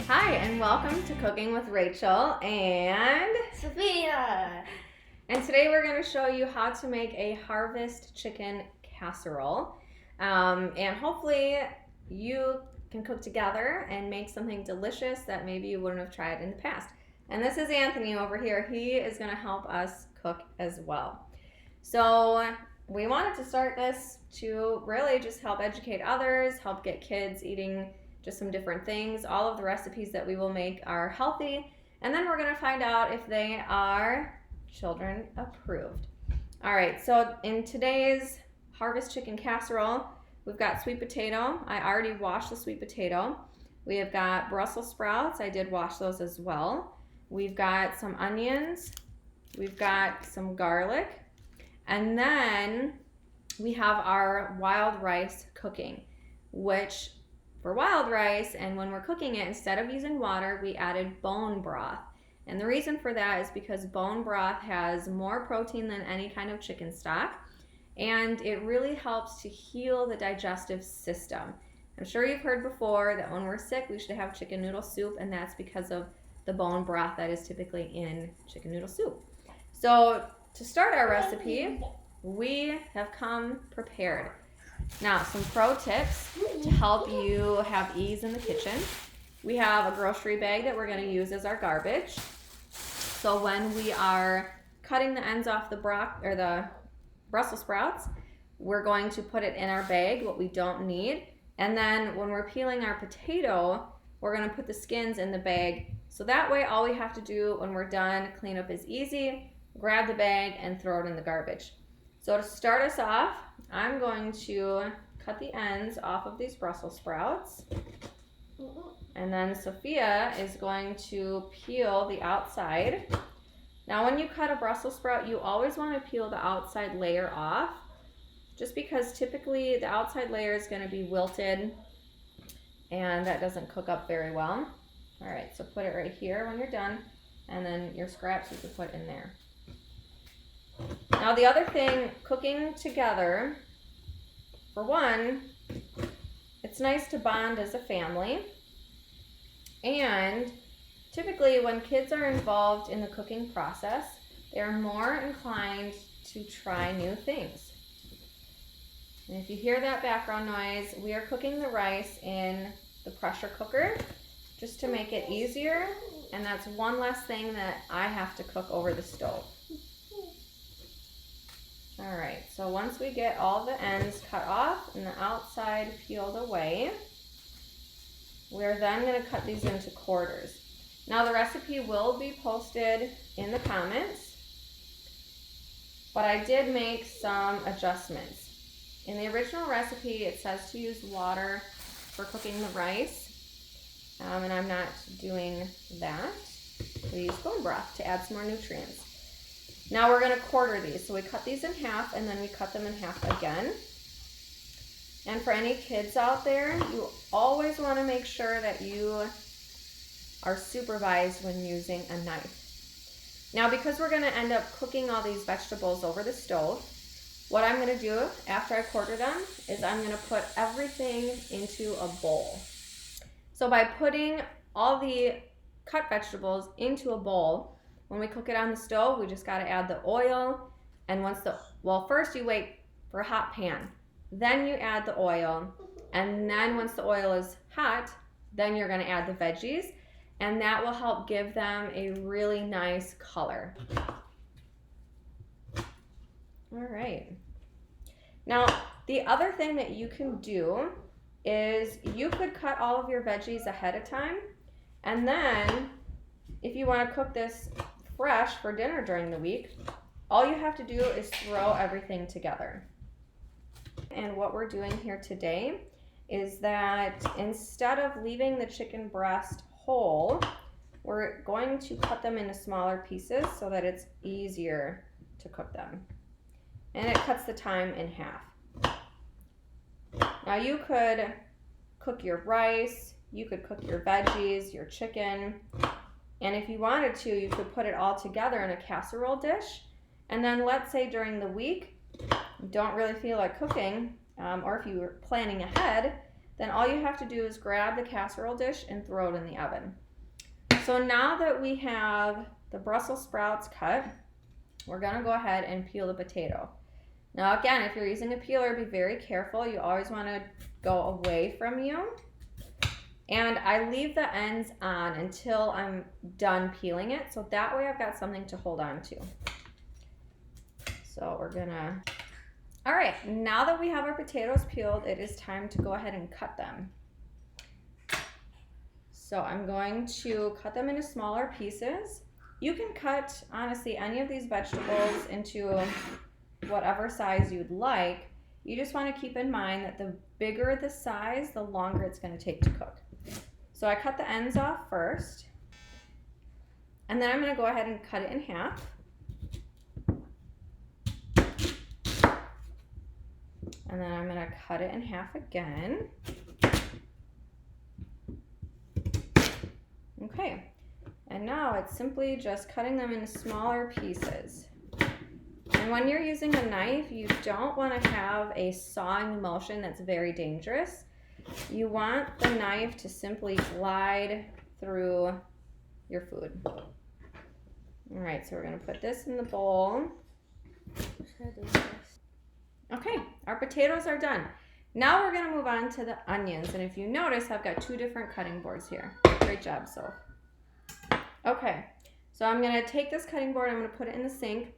Hi, and welcome to Cooking with Rachel and Sophia. And today we're going to show you how to make a Harvest Chicken Casserole. And hopefully you can cook together and make something delicious that maybe you wouldn't have tried in the past. And this is Anthony over here. He is going to help us cook as well. So we wanted to start this to really just help educate others, help get kids eating just some different things. All of the recipes that we will make are healthy, and then we're going to find out if they are children approved. All right, so in today's Harvest Chicken Casserole, we've got sweet potato. I already washed the sweet potato. We have got Brussels sprouts. I did wash those as well. We've got some onions. We've got some garlic. And then we have our wild rice cooking, which for wild rice, and when we're cooking it, instead of using water, we added bone broth. And the reason for that is because bone broth has more protein than any kind of chicken stock, and it really helps to heal the digestive system. I'm sure you've heard before that when we're sick, we should have chicken noodle soup, and that's because of the bone broth that is typically in chicken noodle soup. So to start our recipe, we have come prepared. Now, some pro tips to help you have ease in the kitchen. We have a grocery bag that we're going to use as our garbage. So when we are cutting the ends off the Brussels sprouts, we're going to put it in our bag, what we don't need. And then when we're peeling our potato, we're going to put the skins in the bag. So that way, all we have to do when we're done, cleanup is easy. Grab the bag and throw it in the garbage. So to start us off, I'm going to cut the ends off of these Brussels sprouts. And then Sophia is going to peel the outside. Now when you cut a Brussels sprout, you always want to peel the outside layer off, just because typically the outside layer is going to be wilted and that doesn't cook up very well. All right, so put it right here when you're done, and then your scraps you can put in there. Now the other thing, cooking together, for one, it's nice to bond as a family, and typically when kids are involved in the cooking process, they're more inclined to try new things. And if you hear that background noise, we are cooking the rice in the pressure cooker just to make it easier, and that's one less thing that I have to cook over the stove. All right, so once we get all the ends cut off and the outside peeled away, we're then going to cut these into quarters. Now the recipe will be posted in the comments, but I did make some adjustments. In the original recipe, it says to use water for cooking the rice, and I'm not doing that. We use bone broth to add some more nutrients. Now we're going to quarter these. So we cut these in half, and then we cut them in half again. And for any kids out there, you always want to make sure that you are supervised when using a knife. Now because we're going to end up cooking all these vegetables over the stove, what I'm going to do after I quarter them is I'm going to put everything into a bowl. So by putting all the cut vegetables into a bowl, when we cook it on the stove, we just got to add the oil, and first you wait for a hot pan, then you add the oil, and then once the oil is hot, then you're going to add the veggies, and that will help give them a really nice color. All right. Now, the other thing that you can do is you could cut all of your veggies ahead of time, and then if you want to cook this fresh for dinner during the week, all you have to do is throw everything together. And what we're doing here today is that instead of leaving the chicken breast whole, we're going to cut them into smaller pieces so that it's easier to cook them. And it cuts the time in half. Now you could cook your rice, you could cook your veggies, your chicken, and if you wanted to, you could put it all together in a casserole dish. And then let's say during the week, you don't really feel like cooking, or if you were planning ahead, then all you have to do is grab the casserole dish and throw it in the oven. So now that we have the Brussels sprouts cut, we're gonna go ahead and peel the potato. Now again, if you're using a peeler, be very careful. You always wanna go away from you. And I leave the ends on until I'm done peeling it, so that way I've got something to hold on to. So we're gonna, all right, now that we have our potatoes peeled, it is time to go ahead and cut them. So I'm going to cut them into smaller pieces. You can cut, honestly, any of these vegetables into whatever size you'd like. You just want to keep in mind that the bigger the size, the longer it's going to take to cook. So I cut the ends off first, and then I'm going to go ahead and cut it in half. And then I'm going to cut it in half again. Okay, and now it's simply just cutting them into smaller pieces. And when you're using a knife, you don't want to have a sawing motion that's very dangerous. You want the knife to simply glide through your food. All right, so we're going to put this in the bowl. Okay, our potatoes are done. Now we're going to move on to the onions. And if you notice, I've got 2 different cutting boards here. Great job, Soph. Okay, so I'm going to take this cutting board, I'm going to put it in the sink.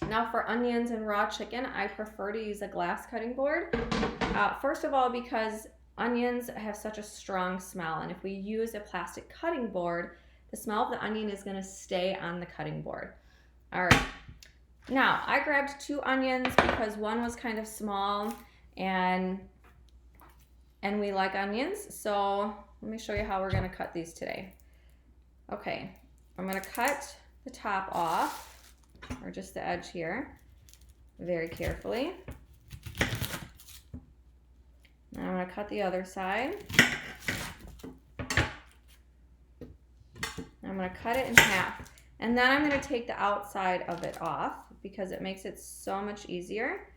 Now for onions and raw chicken, I prefer to use a glass cutting board. First of all, because onions have such a strong smell, and if we use a plastic cutting board, the smell of the onion is going to stay on the cutting board. All right. Now, I grabbed 2 onions because one was kind of small, and we like onions. So let me show you how we're going to cut these today. Okay, I'm going to cut the top off, or just the edge here, very carefully. Now I'm going to cut the other side. I'm going to cut it in half. And then I'm going to take the outside of it off because it makes it so much easier.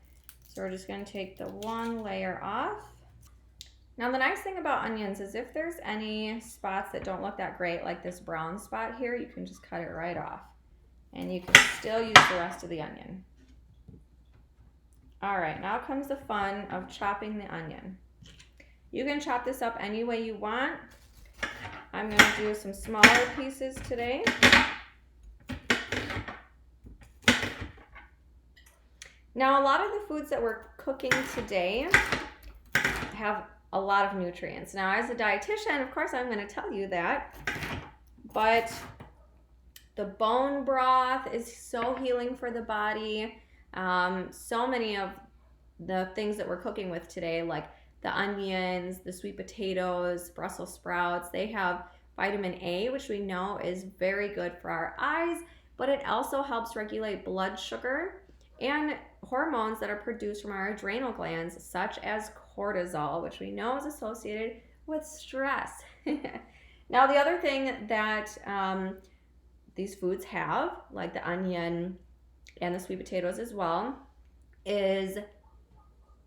So we're just going to take the one layer off. Now the nice thing about onions is if there's any spots that don't look that great, like this brown spot here, you can just cut it right off. And you can still use the rest of the onion. All right, now comes the fun of chopping the onion. You can chop this up any way you want. I'm going to do some smaller pieces today. Now, a lot of the foods that we're cooking today have a lot of nutrients. Now, as a dietitian, of course, I'm going to tell you that, but the bone broth is so healing for the body. So many of the things that we're cooking with today, like the onions, the sweet potatoes, Brussels sprouts, they have vitamin A, which we know is very good for our eyes, but it also helps regulate blood sugar and hormones that are produced from our adrenal glands, such as cortisol, which we know is associated with stress. Now, the other thing that these foods have, like the onion and the sweet potatoes as well, is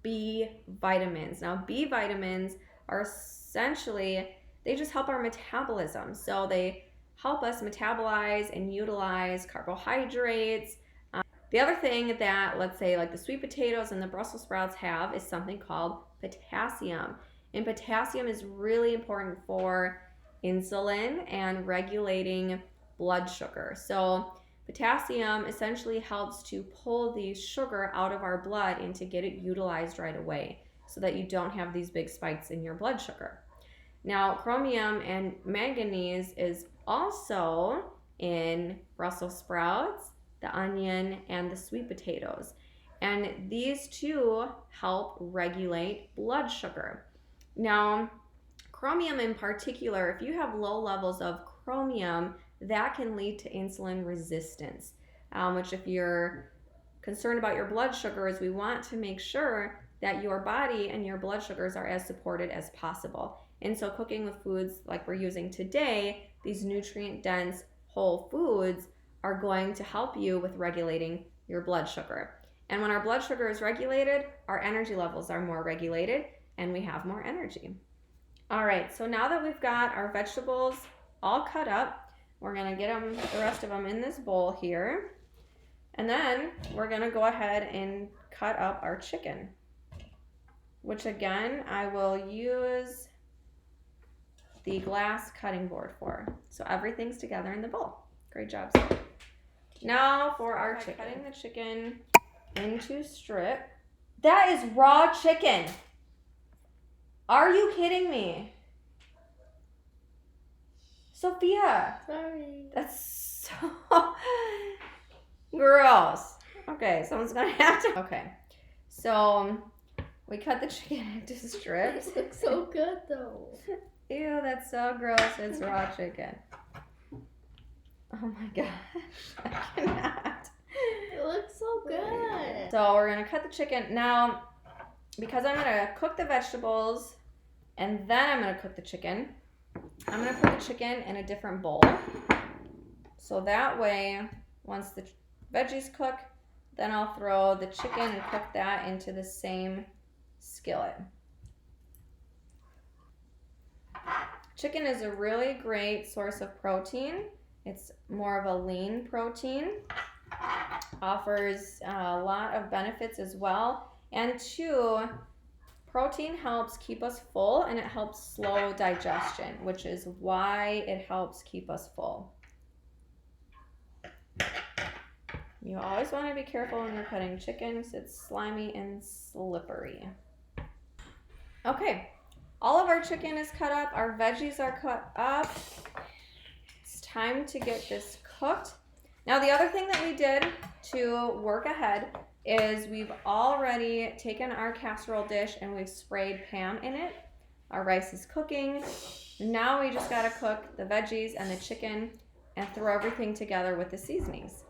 B vitamins. Now, B vitamins are essentially, they just help our metabolism. So they help us metabolize and utilize carbohydrates. The other thing that, let's say, like the sweet potatoes and the Brussels sprouts have is something called potassium. And potassium is really important for insulin and regulating blood sugar. So potassium essentially helps to pull the sugar out of our blood and to get it utilized right away so that you don't have these big spikes in your blood sugar. Now, chromium and manganese is also in Brussels sprouts, the onion, and the sweet potatoes. And these two help regulate blood sugar. Now, chromium in particular, if you have low levels of chromium, that can lead to insulin resistance, which if you're concerned about your blood sugars, we want to make sure that your body and your blood sugars are as supported as possible. And so cooking with foods like we're using today, these nutrient-dense whole foods are going to help you with regulating your blood sugar. And when our blood sugar is regulated, our energy levels are more regulated and we have more energy. All right, so now that we've got our vegetables all cut up, we're gonna get the rest of them in this bowl here. And then we're gonna go ahead and cut up our chicken, which again, I will use the glass cutting board for. So everything's together in the bowl. Great job, Sophia. Now for our chicken. Cutting the chicken into strip. That is raw chicken. Are you kidding me? Sophia. Sorry. That's so gross. Okay, someone's gonna have to. Okay, so we cut the chicken into strips. It looks so good though. Ew, that's so gross. It's raw chicken. Oh my gosh. I cannot. It looks so good. So we're gonna cut the chicken. Now, because I'm gonna cook the vegetables and then I'm gonna cook the chicken, I'm gonna put the chicken in a different bowl. So that way, once the veggies cook, then I'll throw the chicken and cook that into the same skillet. Chicken is a really great source of protein. It's more of a lean protein. Offers a lot of benefits as well. And two, protein helps keep us full and it helps slow digestion, which is why it helps keep us full. You always want to be careful when you're cutting chicken because it's slimy and slippery. Okay, all of our chicken is cut up. Our veggies are cut up. It's time to get this cooked. Now, the other thing that we did to work ahead is we've already taken our casserole dish and we've sprayed Pam in it. Our rice is cooking. Now we just got to cook the veggies and the chicken and throw everything together with the seasonings.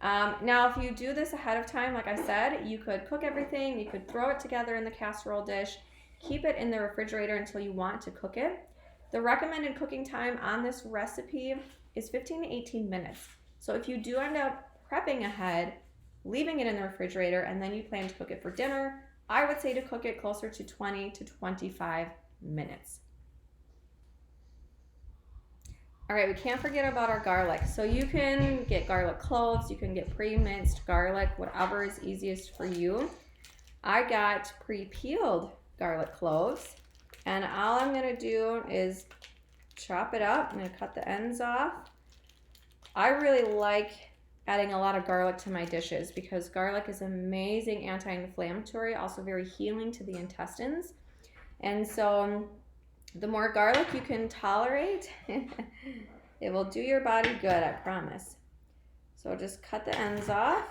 Now, if you do this ahead of time, like I said, you could cook everything, you could throw it together in the casserole dish, keep it in the refrigerator until you want to cook it. The recommended cooking time on this recipe is 15 to 18 minutes. So if you do end up prepping ahead, leaving it in the refrigerator, and then you plan to cook it for dinner, I would say to cook it closer to 20 to 25 minutes. All right, we can't forget about our garlic. So you can get garlic cloves, you can get pre-minced garlic, whatever is easiest for you. I got pre-peeled garlic cloves, and all I'm gonna do is chop it up. I'm gonna cut the ends off. I really like adding a lot of garlic to my dishes because garlic is amazing anti-inflammatory, also very healing to the intestines. And so the more garlic you can tolerate, it will do your body good, I promise. So just cut the ends off.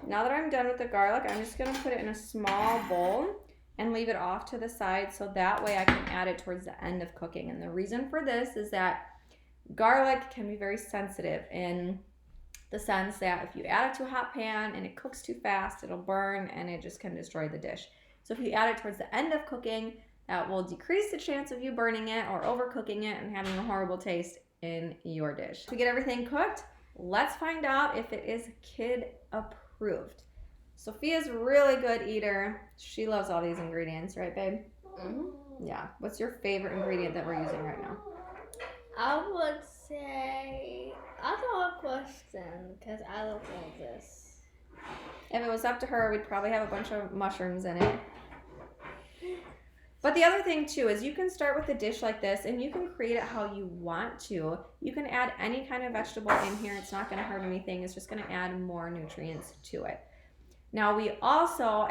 Now that I'm done with the garlic, I'm just gonna put it in a small bowl and leave it off to the side so that way I can add it towards the end of cooking. And the reason for this is that garlic can be very sensitive in the sense that if you add it to a hot pan and it cooks too fast, it'll burn and it just can destroy the dish. So if you add it towards the end of cooking, that will decrease the chance of you burning it or overcooking it and having a horrible taste in your dish. To get everything cooked, let's find out if it is kid approved. Sophia's a really good eater. She loves all these ingredients, right, babe? Mm-hmm. Yeah. What's your favorite ingredient that we're using right now? I would say, I'll throw a question because I love all this. If it was up to her, we'd probably have a bunch of mushrooms in it. But the other thing too is you can start with a dish like this and you can create it how you want to. You can add any kind of vegetable in here. It's not going to hurt anything. It's just going to add more nutrients to it. Now we also,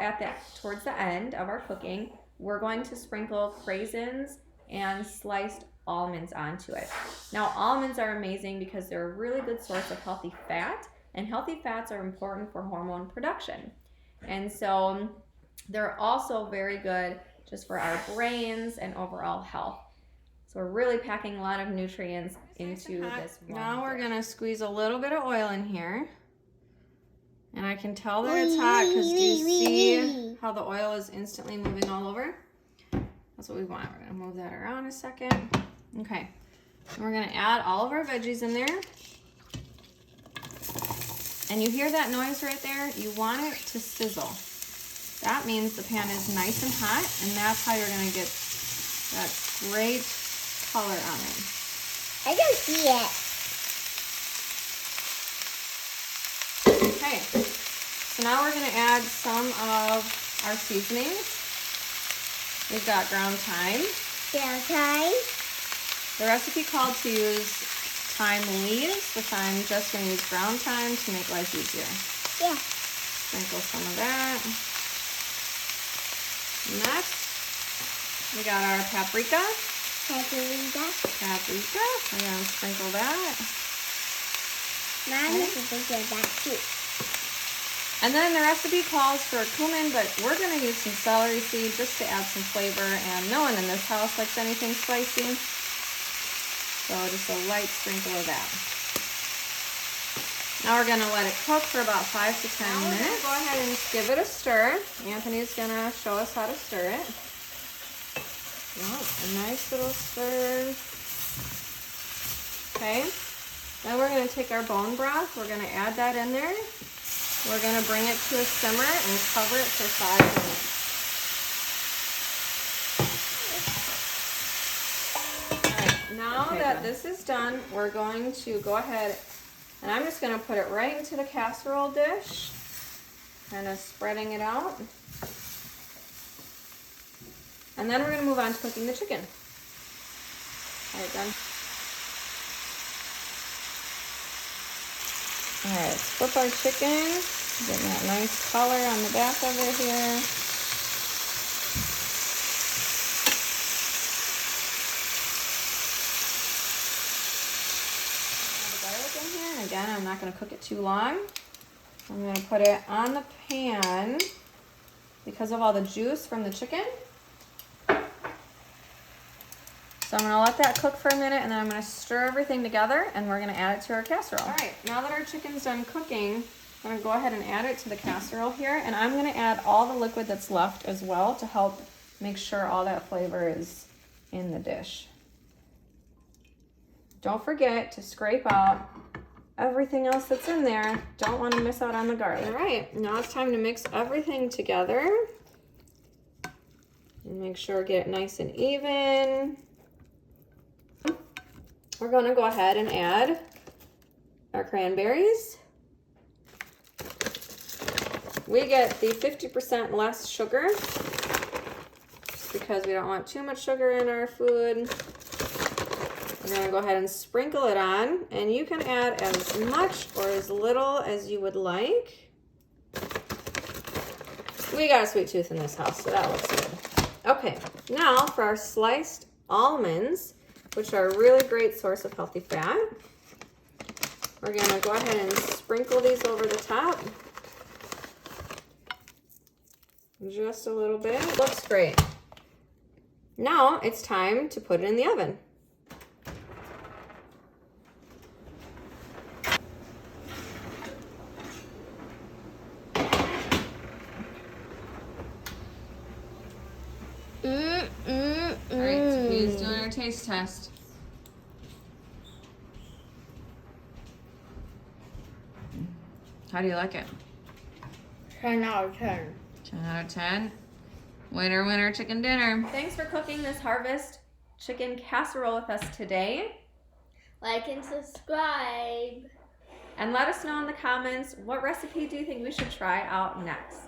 towards the end of our cooking, we're going to sprinkle craisins and sliced almonds onto it. Now almonds are amazing because they're a really good source of healthy fat, and healthy fats are important for hormone production. And so they're also very good just for our brains and overall health. So we're really packing a lot of nutrients into this one. Now we're gonna squeeze a little bit of oil in here. And I can tell that it's hot because do you see how the oil is instantly moving all over? That's what we want. We're gonna move that around a second. Okay, and we're gonna add all of our veggies in there. And you hear that noise right there? You want it to sizzle. That means the pan is nice and hot, and that's how you're gonna get that great color on it. I don't see it. Okay, so now we're gonna add some of our seasonings. We've got ground thyme. Ground thyme. The recipe called to use thyme leaves, but I'm just gonna use ground thyme to make life easier. Yeah. Sprinkle some of that. Next, we got our paprika. Paprika. We're gonna sprinkle that. Mom is sprinkle that too. And then the recipe calls for cumin, but we're gonna use some celery seed just to add some flavor, and no one in this house likes anything spicy. So just a light sprinkle of that. Now we're gonna let it cook for about 5 to 10 minutes. Go ahead and give it a stir. Anthony's gonna show us how to stir it. Oh, a nice little stir. Okay. Then we're gonna take our bone broth. We're gonna add that in there. We're gonna bring it to a simmer and cover it for 5 minutes. All right, now that this is done, we're going to go ahead and I'm just gonna put it right into the casserole dish, kind of spreading it out. And then we're gonna move on to cooking the chicken. All right, done. All right, let's flip our chicken. Getting that nice color on the back of it here. Add the garlic in here. And again, I'm not going to cook it too long. I'm going to put it on the pan because of all the juice from the chicken. So I'm gonna let that cook for a minute and then I'm gonna stir everything together and we're gonna add it to our casserole. All right, now that our chicken's done cooking, I'm gonna go ahead and add it to the casserole here, and I'm gonna add all the liquid that's left as well to help make sure all that flavor is in the dish. Don't forget to scrape out everything else that's in there. Don't wanna miss out on the garlic. All right, now it's time to mix everything together. And make sure get it nice and even. We're going to go ahead and add our cranberries. We get the 50% less sugar just because we don't want too much sugar in our food. We're going to go ahead and sprinkle it on, and you can add as much or as little as you would like. We got a sweet tooth in this house, so that looks good. Okay, now for our sliced almonds, which are a really great source of healthy fat. We're gonna go ahead and sprinkle these over the top. Just a little bit. Looks great. Now it's time to put it in the oven. All right, Sophia's doing our taste test. How do you like it? 10 out of 10. 10 out of 10. Winner, winner, chicken dinner. Thanks for cooking this Harvest Chicken Casserole with us today. Like and subscribe. And let us know in the comments, what recipe do you think we should try out next?